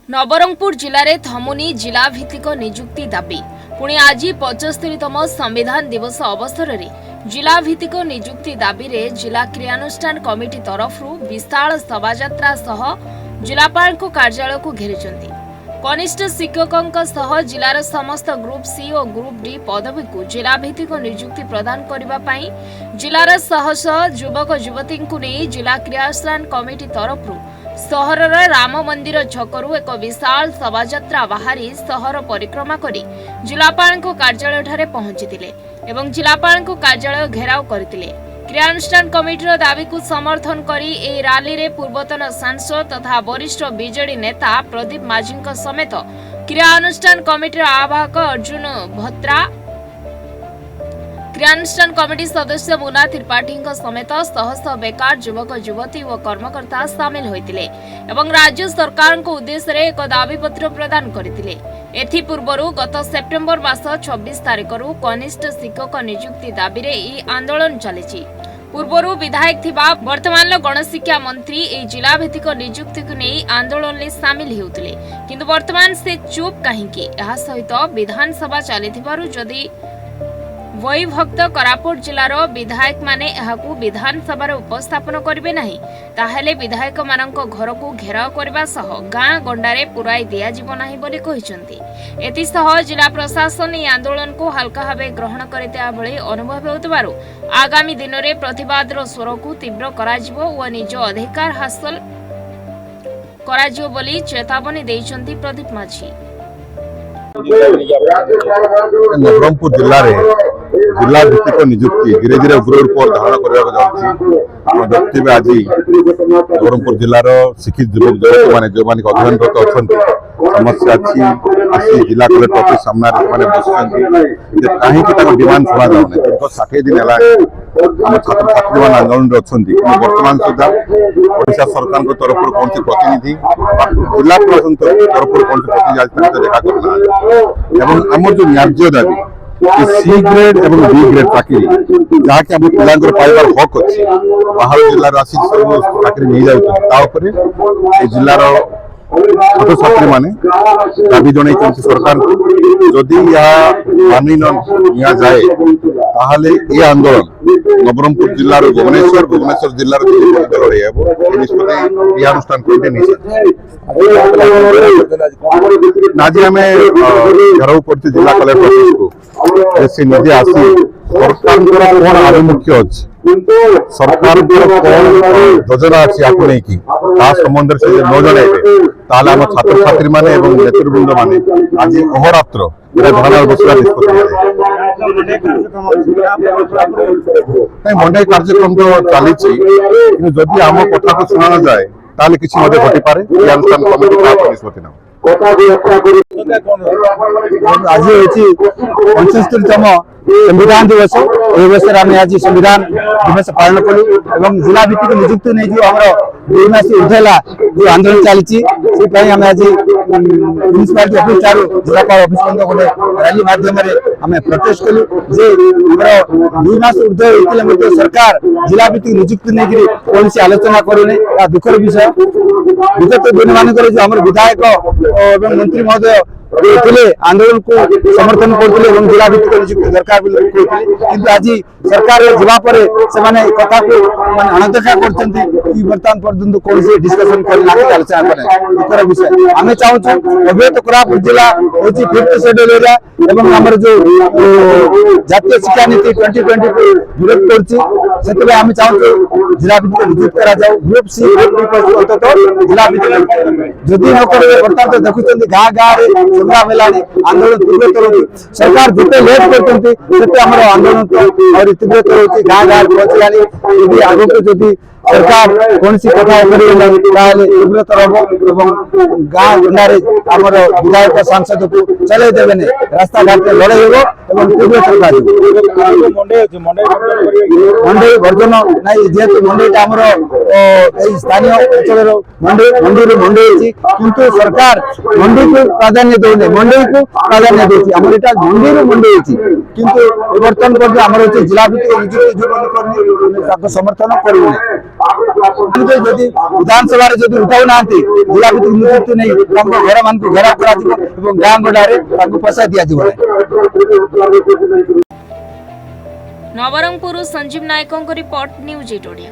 नवरंगपुर जिले में थमुनी जिला भित्तिक नियुक्ति दाबी पुणी आज 75तम संविधान दिवस अवसर में जिला भित्तिक नियुक्ति दाबी रे जिला क्रियानुष्ठान कमिटी तरफ विशाल शोभायात्रा सह जिलापाल कार्यालय को घेरी कनिष्ठ शिक्षकों जिलार समस्त ग्रुप सी और ग्रुप डी पदवी को जिला भित्तिक नियुक्ति प्रदान करने जिलार शह शह युवक युवती को नहीं जिला क्रियानुष्ठान कमिटी तरफ सहर राम मंदिर छकरू एक विशाल शोभायात्रा बाहरी सहर परिक्रमा करी जिलापाल कार्यालय ठारे पहुंची एवं जिलापाल कार्यालय घेराव करथिले। क्रियानुष्ठान कमिटीर दाबी को समर्थन करी ए रैली रे पूर्वतन सांसद तथा वरिष्ठ बीजेडी नेता प्रदीप माझी समेत क्रियानुष्ठान कमिटीर आवाहक अर्जुन भत्रा, क्रियानुष्ठान कमिटी सदस्य मुना त्रिपाठी समेत शह शह बेकार युवक युवती और कर्मकर्ता सामिल होइतिले एवं राज्य सरकार को उद्देश्य रे एक दाबीपत्र प्रदान करथिले। एथि पूर्वरु गत सेप्टेम्बर मास 26 तारिखरु कनिष्ठ शिक्षक नियुक्ति दाबी रे ई आंदोलन चलिछि। पूर्वरु विधायक थिबा वर्तमान गणशिक्षा मंत्री ए जिला भित्तिक नियुक्ति को नहीं आंदोलन में सामिल होउतिले किंतु वर्तमान से चुप कहीं यह सहित विधानसभा चलिथिबारु जदि वैभक्त कोरापुट जिलार विधायक माने एहाकू विधानसभा उपस्थापन करिवे नाही ताहेले विधायक मानक घर को घेराव करबा सह गाँ गंडारे पुराई दिया जीव नाही बोली कहिसंती। एतिसह जिला प्रशासन ए आंदोलन को हल्का भावे ग्रहण करते भली अनुभव होतबारु आगामी दिन में प्रतिवादर स्वर को तीव्र कराजिवो व निज अधिकार हासिल कराजिवो बोली चेतावनी देइसंती प्रदीप माझी। नवरंगपुर जिले में जिला भित्तिक नियुक्ति धीरे धीरे उग्र रूप धारण करने व्यक्ति आज नवरंगपुर जिलार शिक्षित युवक युवती मैंने जो मैंने अध्ययनरत अच्छा समस्या अच्छी जिला कलेक्टर ऑफिस सामने बस कहीं डिमांड शुणा जाऊना दीर्घ 60 दिन है आम छात्र छात्री मैंने आंदोलन अच्छा बर्तमान सुधा ओडिशा सरकार तरफ कौन प्रतिनिधि जिला प्रशासन तरफ कौन प्रतिनिधि देखा करना आम जो न्याय दाबी सी ग्रेड और बी ग्रेड चाकरी जहाँकि आम पिला पाइबार हक अच्छे बाहर जिलार आसी सब चाकरी नहीं जाऊँ जिलार छात्र छात्री मैंने दाबी जन सरकार जदि मानि नि जाए ये आंदोलन नवरंगपुर जिलार भुवनेश्वर जिलार निष्पत्ति क्रियानुष्ठान कमिटी आज आम घेराव कर जिला कलेक्टर ऑफिस को से निजे आसी सरकार कौन आभिमुख्य अच्छे सरकार कौन योजना अच्छी आपको नहीं संबंध से न जन आम छात्र छात्री मैंने नेतृवृंद मैंने आज अहोरात्र धरना बसवा मंडे कार्यक्रम तो चली जदि आम कथा को शुणा जाए ताले किसी घटी पारे क्रियानुष्ठान कमिटी निष्पत्ति ना आज 75तम संविधान दिवस दिवस आज संविधान दिवस पालन कलु एवं जिला भित्तिक नियुक्ति नहीं जो आम 2 मास ऊर्धला जो आंदोलन चली आज म्यूनिसिपालिटी ऑफिस जिलापाल ऑफिस गोटे रैली माध्यम आम प्रोटेस्ट कलु जे 2 मास ऊर्ध होते सरकार जिला भित्तिक नियुक्ति नहीं कौन आलोचना करूनी दुखर विषय विगत दिन मानक आम विधायक और मंत्री महोदय आंदोलन को समर्थन करते जिला भित्तिक नियुक्ति दरकार किंतु आज सरकार जावापर से कथा को अणदेखा बर्तमान पर्यंत कौन डिस्कसन कर आलोचना करें दुखर विषय आम चाहूँ अव्यत कोरापुट जिला हूँ 5th शेड्यूल एरिया एवं आमर जो जातीय शिक्षा नीति 2020 को विरोध कर आम चाहूँ जिला भित्तिक नियुक्त करा ग्रुप सी ग्रुप डी अंततः जिला भित्तिक जदि न करे बर्तमान तो देखुं गाँ गाँव संग्राम आंदोलन तीव्रतर होती सरकार जिते लेट करते आंदोलन और तीव्रतर होती गाँ गाँव पहुंचलानी आग को जदि सरकार कौन सी कथा तीव्रतर हम गाँ गंडारे आमर विधायक सांसद को चले देवे रास्ता घाट लड़े हो तीव्रतर मंडे वर्जन नहीं जेहेतु मंडईटा आमर स्थानीय अंचल मंडी मंडी किंतु सरकार मंडी को प्राधान्य दौने मंडी को प्राधान्य देती आमर यहाँ मंडी मंडी किंतु बर्तमान पर आमर जिला भित्तिक नियुक्ति जो समर्थन करूनी जदि विधानसभा जदि उठाऊ ना जिला भित्तिक नियुक्ति नहीं घर मान घेराव कर गाँ गंडारे पैसा दि जाए। नवरंगपुर संजीव नायकों रिपोर्ट न्यूज 8 ओडिया।